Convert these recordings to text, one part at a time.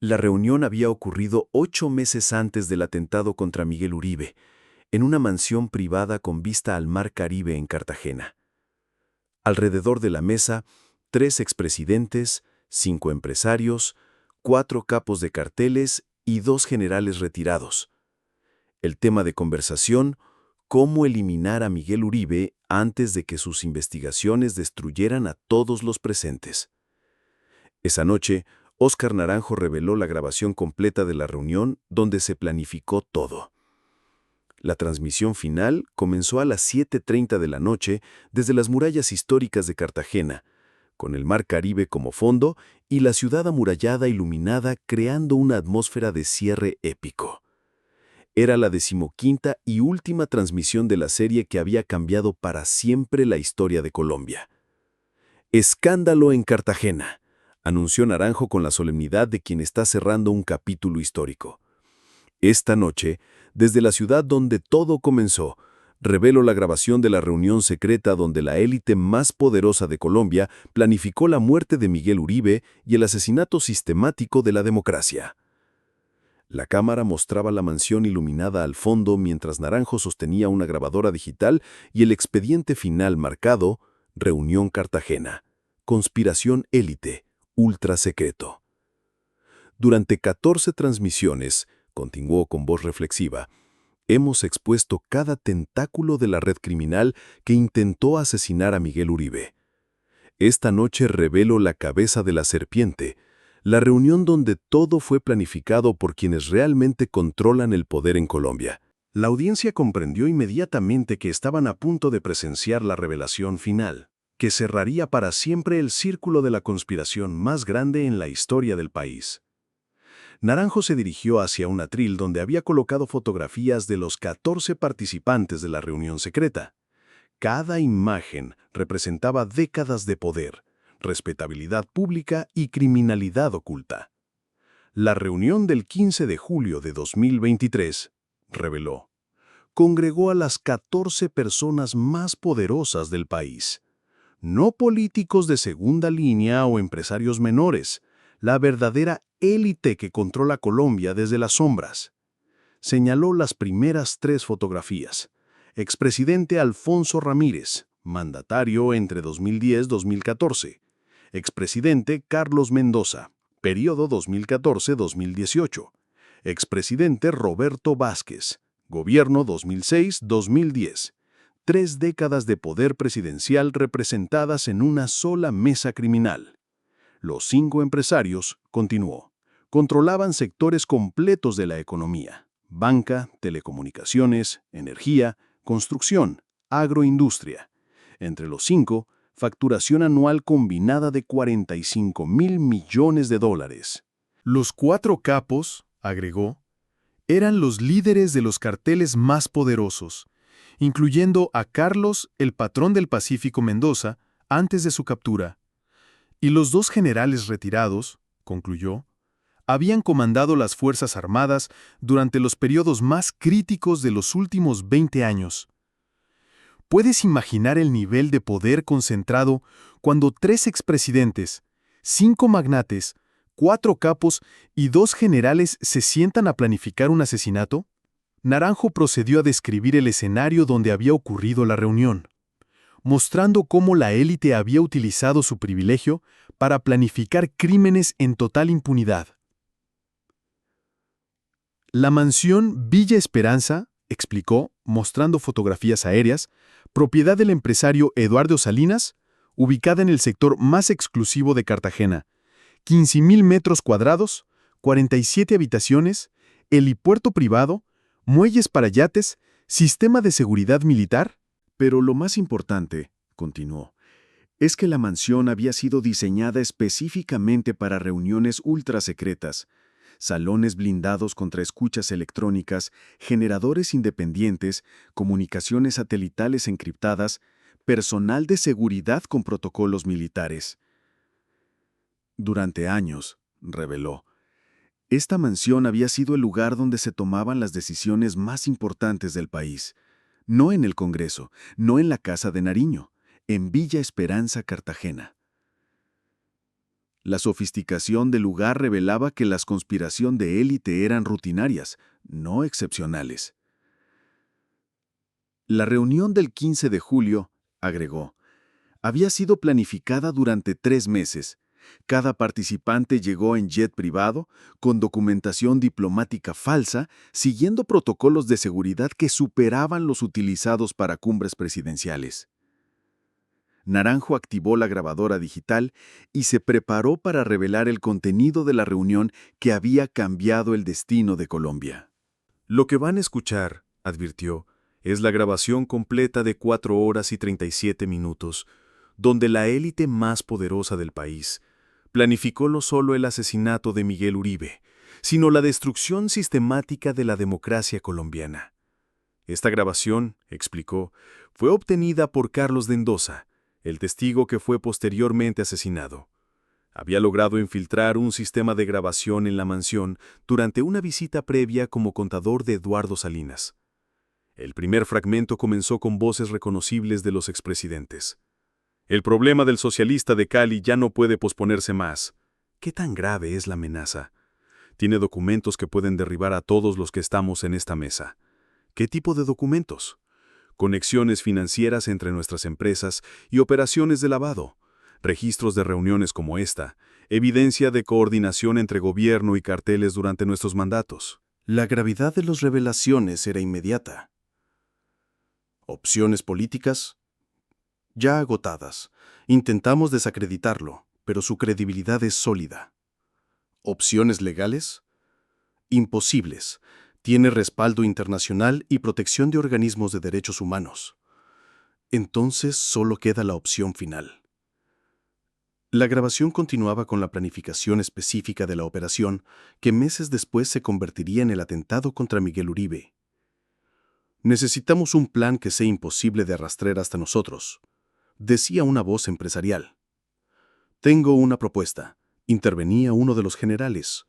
La reunión había ocurrido 8 meses antes del atentado contra Miguel Uribe, en una mansión privada con vista al Mar Caribe en Cartagena. Alrededor de la mesa, 3 expresidentes, 5 empresarios, 4 capos de carteles y 2 generales retirados. El tema de conversación: cómo eliminar a Miguel Uribe antes de que sus investigaciones destruyeran a todos los presentes. Esa noche, Óscar Naranjo reveló la grabación completa de la reunión donde se planificó todo. La transmisión final comenzó a las 7:30 de la noche desde las murallas históricas de Cartagena, con el Mar Caribe como fondo y la ciudad amurallada iluminada creando una atmósfera de cierre épico. Era la 15ª y última transmisión de la serie que había cambiado para siempre la historia de Colombia. Escándalo en Cartagena, anunció Naranjo con la solemnidad de quien está cerrando un capítulo histórico. Esta noche, desde la ciudad donde todo comenzó, revelo la grabación de la reunión secreta donde la élite más poderosa de Colombia planificó la muerte de Miguel Uribe y el asesinato sistemático de la democracia. La cámara mostraba la mansión iluminada al fondo mientras Naranjo sostenía una grabadora digital y el expediente final marcado: Reunión Cartagena, conspiración élite, ultra secreto. Durante 14 transmisiones, continuó con voz reflexiva, hemos expuesto cada tentáculo de la red criminal que intentó asesinar a Miguel Uribe. Esta noche revelo la cabeza de la serpiente, la reunión donde todo fue planificado por quienes realmente controlan el poder en Colombia. La audiencia comprendió inmediatamente que estaban a punto de presenciar la revelación final, que cerraría para siempre el círculo de la conspiración más grande en la historia del país. Naranjo se dirigió hacia un atril donde había colocado fotografías de los 14 participantes de la reunión secreta. Cada imagen representaba décadas de poder, respetabilidad pública y criminalidad oculta. La reunión del 15 de julio de 2023, reveló, congregó a las 14 personas más poderosas del país. No políticos de segunda línea o empresarios menores, la verdadera élite que controla Colombia desde las sombras. Señaló las primeras 3 fotografías. Expresidente Alfonso Ramírez, mandatario entre 2010-2014. Expresidente Carlos Mendoza, periodo 2014-2018. Expresidente Roberto Vázquez, gobierno 2006-2010. 3 décadas de poder presidencial representadas en una sola mesa criminal. Los 5 empresarios, continuó, controlaban sectores completos de la economía: banca, telecomunicaciones, energía, construcción, agroindustria. Entre los 5, facturación anual combinada de $45.000 millones. Los 4 capos, agregó, eran los líderes de los carteles más poderosos, incluyendo a Carlos, el patrón del Pacífico Mendoza, antes de su captura. Y los 2 generales retirados, concluyó, habían comandado las Fuerzas Armadas durante los periodos más críticos de los últimos 20 años. ¿Puedes imaginar el nivel de poder concentrado cuando 3 expresidentes, 5 magnates, 4 capos y 2 generales se sientan a planificar un asesinato? Naranjo procedió a describir el escenario donde había ocurrido la reunión, mostrando cómo la élite había utilizado su privilegio para planificar crímenes en total impunidad. La mansión Villa Esperanza, explicó, mostrando fotografías aéreas, propiedad del empresario Eduardo Salinas, ubicada en el sector más exclusivo de Cartagena, 15.000 metros cuadrados, 47 habitaciones, helipuerto privado, muelles para yates, sistema de seguridad militar. Pero lo más importante, continuó, es que la mansión había sido diseñada específicamente para reuniones ultrasecretas, salones blindados contra escuchas electrónicas, generadores independientes, comunicaciones satelitales encriptadas, personal de seguridad con protocolos militares. Durante años, reveló, esta mansión había sido el lugar donde se tomaban las decisiones más importantes del país. No en el Congreso, no en la Casa de Nariño, en Villa Esperanza, Cartagena. La sofisticación del lugar revelaba que las conspiraciones de élite eran rutinarias, no excepcionales. La reunión del 15 de julio, agregó, había sido planificada durante 3 meses. Cada participante llegó en jet privado, con documentación diplomática falsa, siguiendo protocolos de seguridad que superaban los utilizados para cumbres presidenciales. Naranjo activó la grabadora digital y se preparó para revelar el contenido de la reunión que había cambiado el destino de Colombia. Lo que van a escuchar, advirtió, es la grabación completa de 4 horas y 37 minutos, donde la élite más poderosa del país planificó no solo el asesinato de Miguel Uribe, sino la destrucción sistemática de la democracia colombiana. Esta grabación, explicó, fue obtenida por Carlos Mendoza, el testigo que fue posteriormente asesinado. Había logrado infiltrar un sistema de grabación en la mansión durante una visita previa como contador de Eduardo Salinas. El primer fragmento comenzó con voces reconocibles de los expresidentes. El problema del socialista de Cali ya no puede posponerse más. ¿Qué tan grave es la amenaza? Tiene documentos que pueden derribar a todos los que estamos en esta mesa. ¿Qué tipo de documentos? Conexiones financieras entre nuestras empresas y operaciones de lavado, registros de reuniones como esta, evidencia de coordinación entre gobierno y carteles durante nuestros mandatos. La gravedad de las revelaciones era inmediata. Opciones políticas ya agotadas. Intentamos desacreditarlo, pero su credibilidad es sólida. Opciones legales imposibles. Tiene respaldo internacional y protección de organismos de derechos humanos. Entonces solo queda la opción final. La grabación continuaba con la planificación específica de la operación que meses después se convertiría en el atentado contra Miguel Uribe. Necesitamos un plan que sea imposible de arrastrar hasta nosotros, decía una voz empresarial. Tengo una propuesta, intervenía uno de los generales.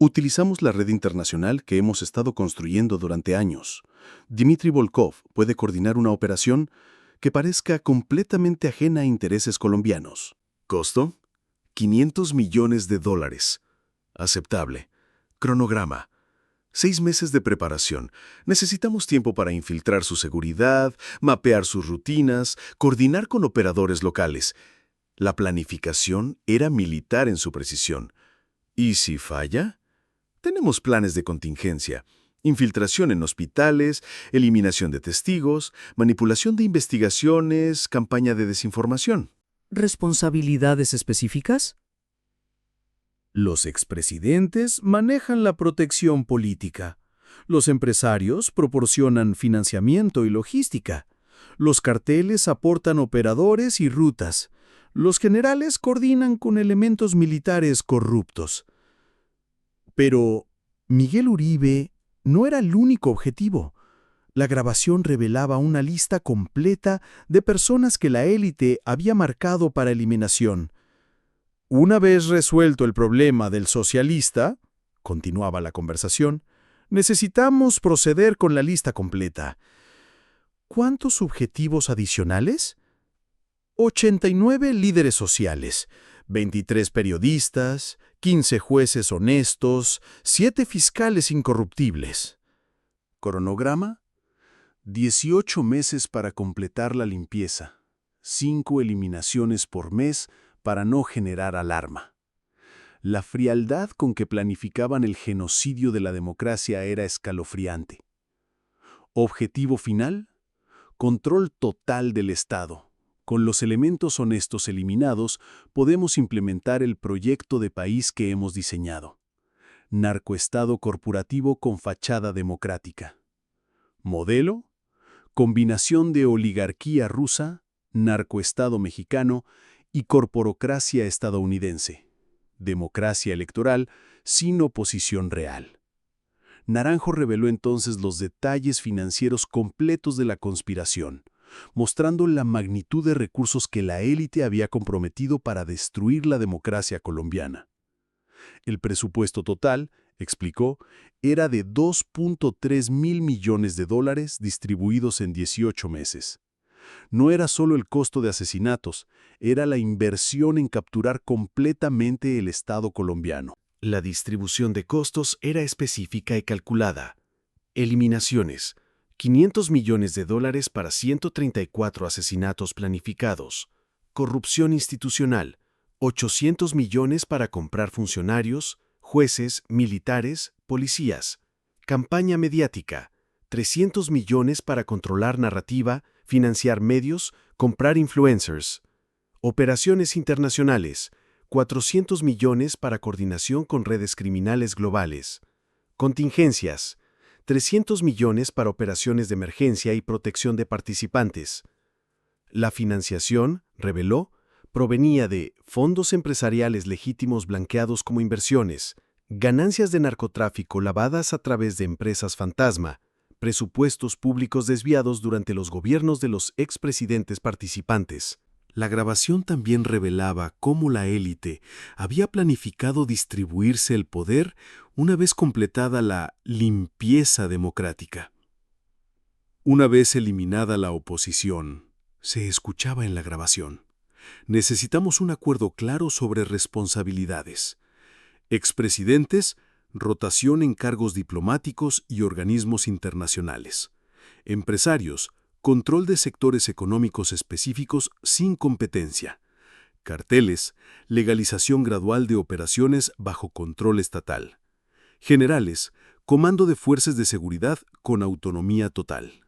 Utilizamos la red internacional que hemos estado construyendo durante años. Dmitry Volkov puede coordinar una operación que parezca completamente ajena a intereses colombianos. ¿Costo? $500 millones. Aceptable. Cronograma. 6 meses de preparación. Necesitamos tiempo para infiltrar su seguridad, mapear sus rutinas, coordinar con operadores locales. La planificación era militar en su precisión. ¿Y si falla? Tenemos planes de contingencia. Infiltración en hospitales, eliminación de testigos, manipulación de investigaciones, campaña de desinformación. ¿Responsabilidades específicas? Los expresidentes manejan la protección política. Los empresarios proporcionan financiamiento y logística. Los carteles aportan operadores y rutas. Los generales coordinan con elementos militares corruptos. Pero Miguel Uribe no era el único objetivo. La grabación revelaba una lista completa de personas que la élite había marcado para eliminación. Una vez resuelto el problema del socialista, continuaba la conversación, necesitamos proceder con la lista completa. ¿Cuántos objetivos adicionales? 89 líderes sociales, 23 periodistas, 15 jueces honestos, 7 fiscales incorruptibles. Cronograma: 18 meses para completar la limpieza, 5 eliminaciones por mes para no generar alarma. La frialdad con que planificaban el genocidio de la democracia era escalofriante. Objetivo final: control total del Estado. Con los elementos honestos eliminados, podemos implementar el proyecto de país que hemos diseñado. Narcoestado corporativo con fachada democrática. Modelo: combinación de oligarquía rusa, narcoestado mexicano y corporocracia estadounidense. Democracia electoral sin oposición real. Naranjo reveló entonces los detalles financieros completos de la conspiración, mostrando la magnitud de recursos que la élite había comprometido para destruir la democracia colombiana. El presupuesto total, explicó, era de $2.3 mil millones distribuidos en 18 meses. No era solo el costo de asesinatos, era la inversión en capturar completamente el Estado colombiano. La distribución de costos era específica y calculada. Eliminaciones: $500 millones para 134 asesinatos planificados. Corrupción institucional: 800 millones para comprar funcionarios, jueces, militares, policías. Campaña mediática: 300 millones para controlar narrativa, financiar medios, comprar influencers. Operaciones internacionales: 400 millones para coordinación con redes criminales globales. Contingencias: 300 millones para operaciones de emergencia y protección de participantes. La financiación, reveló, provenía de fondos empresariales legítimos blanqueados como inversiones, ganancias de narcotráfico lavadas a través de empresas fantasma, presupuestos públicos desviados durante los gobiernos de los expresidentes participantes. La grabación también revelaba cómo la élite había planificado distribuirse el poder una vez completada la limpieza democrática. Una vez eliminada la oposición, se escuchaba en la grabación: necesitamos un acuerdo claro sobre responsabilidades. Expresidentes, rotación en cargos diplomáticos y organismos internacionales. Empresarios, control de sectores económicos específicos sin competencia. Carteles, legalización gradual de operaciones bajo control estatal. Generales, comando de fuerzas de seguridad con autonomía total.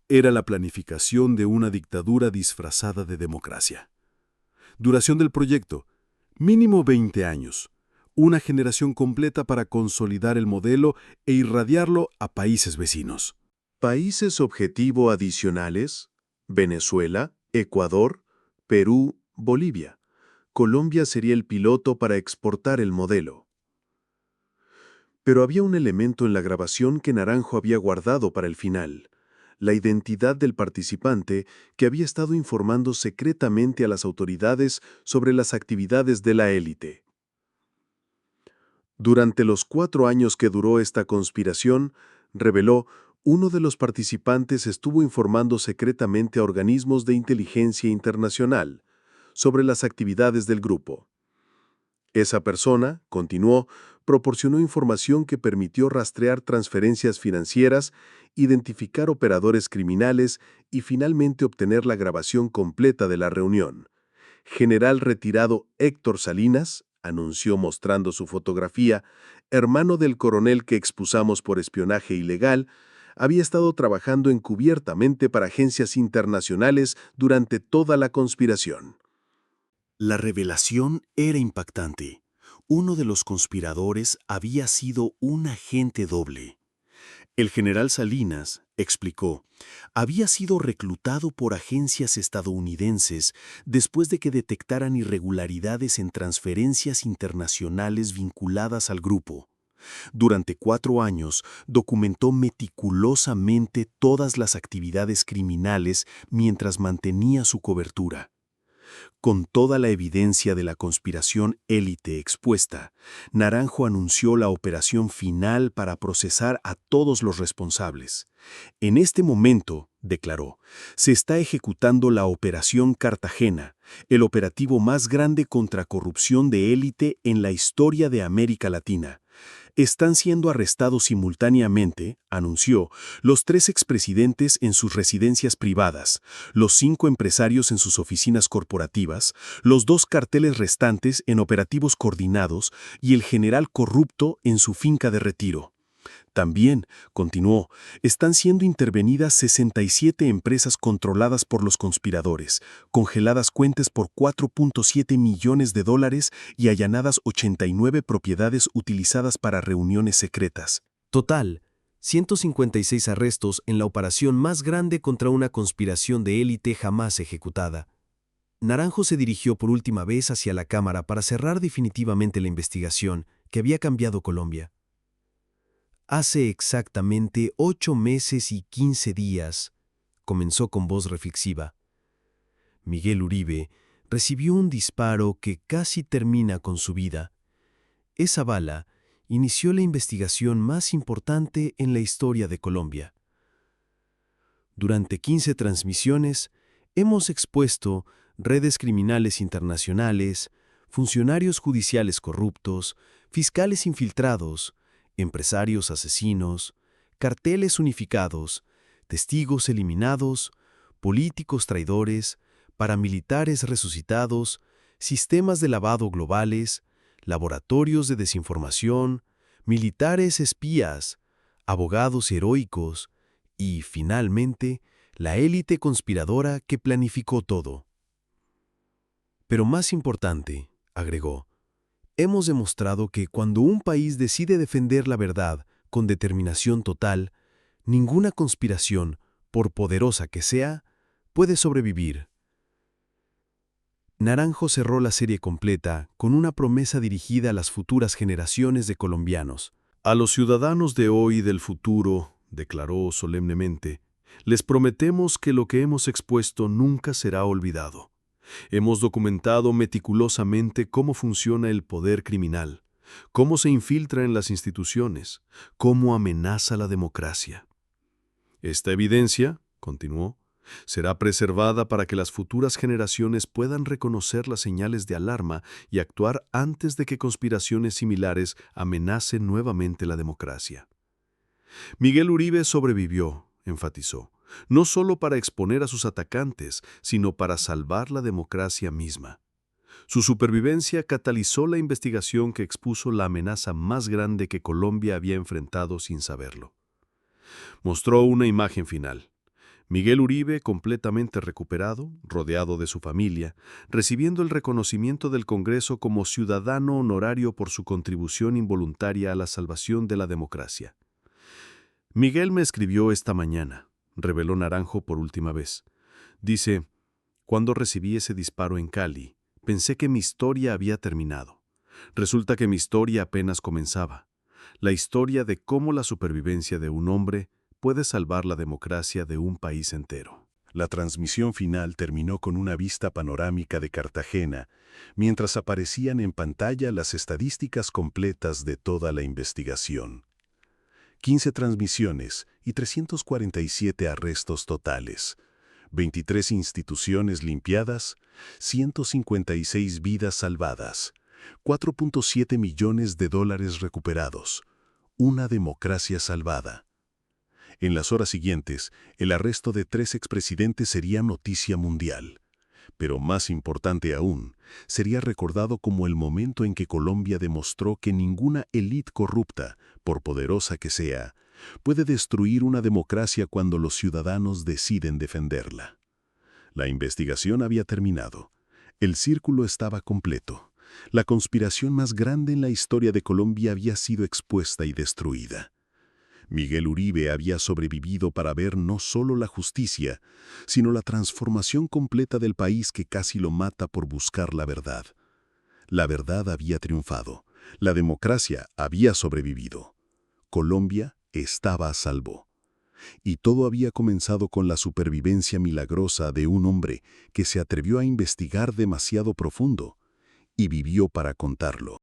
Era la planificación de una dictadura disfrazada de democracia. Duración del proyecto: mínimo 20 años. Una generación completa para consolidar el modelo e irradiarlo a países vecinos. Países objetivo adicionales: Venezuela, Ecuador, Perú, Bolivia. Colombia sería el piloto para exportar el modelo. Pero había un elemento en la grabación que Naranjo había guardado para el final: la identidad del participante que había estado informando secretamente a las autoridades sobre las actividades de la élite. Durante los 4 años que duró esta conspiración, reveló, uno de los participantes estuvo informando secretamente a organismos de inteligencia internacional sobre las actividades del grupo. Esa persona, continuó, proporcionó información que permitió rastrear transferencias financieras, identificar operadores criminales y finalmente obtener la grabación completa de la reunión. General retirado Héctor Salinas, anunció mostrando su fotografía, hermano del coronel que expulsamos por espionaje ilegal, había estado trabajando encubiertamente para agencias internacionales durante toda la conspiración. La revelación era impactante. Uno de los conspiradores había sido un agente doble. El general Salinas, explicó, había sido reclutado por agencias estadounidenses después de que detectaran irregularidades en transferencias internacionales vinculadas al grupo. Durante 4 años, documentó meticulosamente todas las actividades criminales mientras mantenía su cobertura. Con toda la evidencia de la conspiración élite expuesta, Naranjo anunció la operación final para procesar a todos los responsables. En este momento, declaró, se está ejecutando la Operación Cartagena, el operativo más grande contra corrupción de élite en la historia de América Latina. Están siendo arrestados simultáneamente, anunció, los 3 expresidentes en sus residencias privadas, los 5 empresarios en sus oficinas corporativas, los 2 carteles restantes en operativos coordinados y el general corrupto en su finca de retiro. También, continuó, están siendo intervenidas 67 empresas controladas por los conspiradores, congeladas cuentas por $4.7 millones y allanadas 89 propiedades utilizadas para reuniones secretas. Total, 156 arrestos en la operación más grande contra una conspiración de élite jamás ejecutada. Naranjo se dirigió por última vez hacia la Cámara para cerrar definitivamente la investigación que había cambiado Colombia. Hace exactamente 8 meses y 15 días, comenzó con voz reflexiva, Miguel Uribe recibió un disparo que casi termina con su vida. Esa bala inició la investigación más importante en la historia de Colombia. Durante 15 transmisiones, hemos expuesto redes criminales internacionales, funcionarios judiciales corruptos, fiscales infiltrados, empresarios asesinos, carteles unificados, testigos eliminados, políticos traidores, paramilitares resucitados, sistemas de lavado globales, laboratorios de desinformación, militares espías, abogados heroicos y, finalmente, la élite conspiradora que planificó todo. Pero más importante, agregó, hemos demostrado que cuando un país decide defender la verdad con determinación total, ninguna conspiración, por poderosa que sea, puede sobrevivir. Naranjo cerró la serie completa con una promesa dirigida a las futuras generaciones de colombianos. A los ciudadanos de hoy y del futuro, declaró solemnemente, les prometemos que lo que hemos expuesto nunca será olvidado. Hemos documentado meticulosamente cómo funciona el poder criminal, cómo se infiltra en las instituciones, cómo amenaza la democracia. Esta evidencia, continuó, será preservada para que las futuras generaciones puedan reconocer las señales de alarma y actuar antes de que conspiraciones similares amenacen nuevamente la democracia. Miguel Uribe sobrevivió, enfatizó, no solo para exponer a sus atacantes, sino para salvar la democracia misma. Su supervivencia catalizó la investigación que expuso la amenaza más grande que Colombia había enfrentado sin saberlo. Mostró una imagen final. Miguel Uribe, completamente recuperado, rodeado de su familia, recibiendo el reconocimiento del Congreso como ciudadano honorario por su contribución involuntaria a la salvación de la democracia. Miguel me escribió esta mañana, reveló Naranjo por última vez. Dice, cuando recibí ese disparo en Cali, pensé que mi historia había terminado. Resulta que mi historia apenas comenzaba. La historia de cómo la supervivencia de un hombre puede salvar la democracia de un país entero. La transmisión final terminó con una vista panorámica de Cartagena, mientras aparecían en pantalla las estadísticas completas de toda la investigación. 15 transmisiones y 347 arrestos totales, 23 instituciones limpiadas, 156 vidas salvadas, 4.7 millones de dólares recuperados, una democracia salvada. En las horas siguientes, el arresto de 3 expresidentes sería noticia mundial. Pero más importante aún, sería recordado como el momento en que Colombia demostró que ninguna élite corrupta, por poderosa que sea, puede destruir una democracia cuando los ciudadanos deciden defenderla. La investigación había terminado. El círculo estaba completo. La conspiración más grande en la historia de Colombia había sido expuesta y destruida. Miguel Uribe había sobrevivido para ver no solo la justicia, sino la transformación completa del país que casi lo mata por buscar la verdad. La verdad había triunfado. La democracia había sobrevivido. Colombia estaba a salvo. Y todo había comenzado con la supervivencia milagrosa de un hombre que se atrevió a investigar demasiado profundo y vivió para contarlo.